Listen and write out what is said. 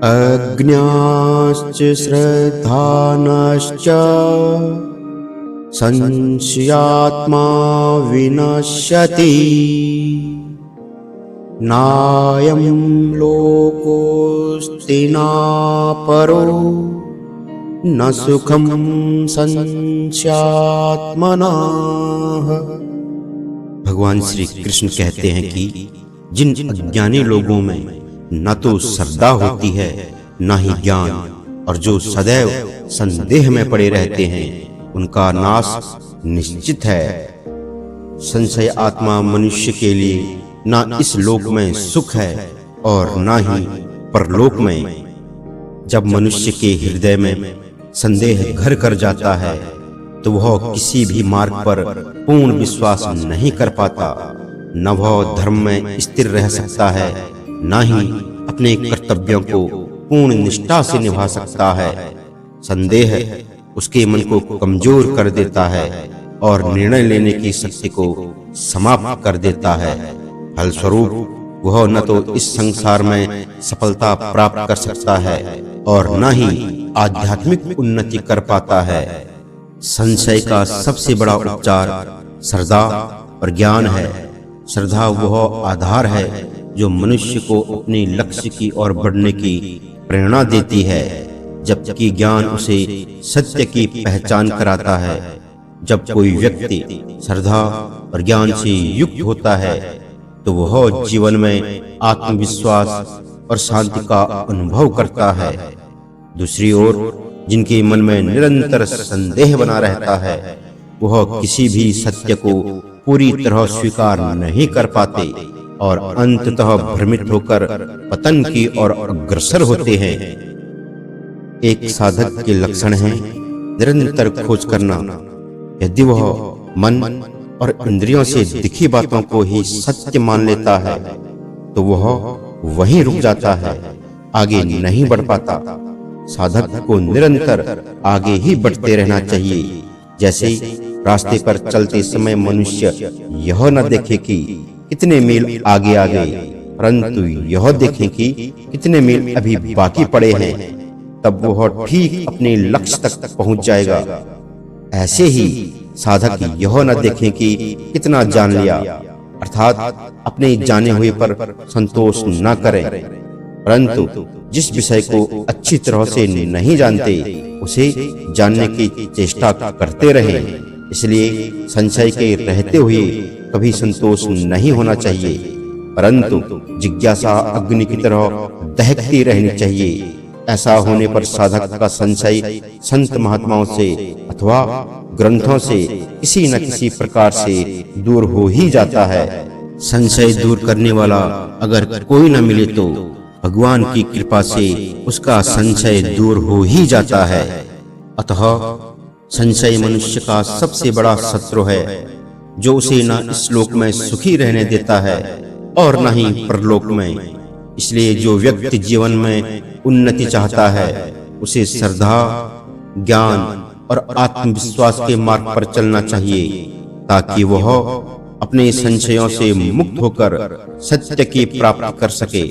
अज्ञाश्च श्रद्धानश्च संशयात्मा विनश्यति। नायं लोकोऽस्ति न परो न सुखं संशयात्मनः। भगवान श्री कृष्ण कहते हैं कि जिन अज्ञानी लोगों में न तो श्रद्धा होती है न ही ज्ञान, और जो सदैव संदेह में पड़े रहते हैं, उनका नाश निश्चित है। संशय आत्मा मनुष्य के लिए न इस लोक में सुख है और न ही परलोक में। जब मनुष्य के हृदय में संदेह घर कर जाता है तो वह किसी भी मार्ग पर पूर्ण विश्वास नहीं कर पाता। न वह धर्म में स्थिर रह सकता है, न ही अपने कर्तव्यों को पूर्ण निष्ठा से निभा सकता है। संदेह उसके मन को कमजोर कर देता है और निर्णय लेने की शक्ति को समाप्त कर देता है। फलस्वरूप वह न तो इस संसार में सफलता प्राप्त कर सकता है और न ही आध्यात्मिक उन्नति कर पाता है। संशय का सबसे बड़ा उपचार श्रद्धा और ज्ञान है। श्रद्धा वह आधार है जो मनुष्य को अपने लक्ष्य की ओर बढ़ने की प्रेरणा देती है, जबकि ज्ञान उसे सत्य की पहचान कराता है। जब कोई व्यक्ति श्रद्धा और ज्ञान से युक्त होता है तो वह जीवन में आत्मविश्वास और शांति का अनुभव करता है। दूसरी ओर जिनके मन में निरंतर संदेह बना रहता है, वह किसी भी सत्य को पूरी तरह स्वीकार नहीं कर पाते और अंततः भ्रमित होकर पतन की ओर अग्रसर होते हैं। एक साधक के लक्षण हैं निरंतर खोज करना। यदि वह मन और इंद्रियों से दिखी बातों को ही सत्य मान लेता है तो वह वहीं रुक जाता है, आगे नहीं बढ़ पाता। साधक को निरंतर आगे ही बढ़ते रहना चाहिए। जैसे रास्ते पर चलते समय मनुष्य यह न देखे कि कितने मील आगे आ गए, परंतु यह देखें कि कितने मील अभी बाकी पड़े हैं, तब वह ठीक अपने लक्ष्य तक पहुंच जाएगा। ऐसे ही साधक यह न देखें कि कितना जान लिया, अर्थात अपने जाने हुए पर संतोष न करें, परंतु जिस विषय को अच्छी तरह से नहीं जानते उसे जानने की चेष्टा करते रहें। इसलिए संशय के रहते हुए कभी संतोष नहीं होना चाहिए, परंतु जिज्ञासा अग्नि की तरह दहकती रहनी चाहिए। ऐसा होने पर साधक का संशय संत महात्माओं से अथवा ग्रंथों से किसी न किसी प्रकार से दूर हो ही जाता है। संशय दूर करने वाला अगर कोई न मिले तो भगवान की कृपा से उसका संशय दूर हो ही जाता है। अतः संशय मनुष्य का सबसे बड़ा शत्रु है, जो उसे न इस लोक में सुखी रहने देता है और न ही परलोक में। इसलिए जो व्यक्ति जीवन में उन्नति चाहता है उसे श्रद्धा, ज्ञान और आत्मविश्वास के मार्ग पर चलना चाहिए, ताकि वह अपने संशयों से मुक्त होकर सत्य की प्राप्ति कर सके।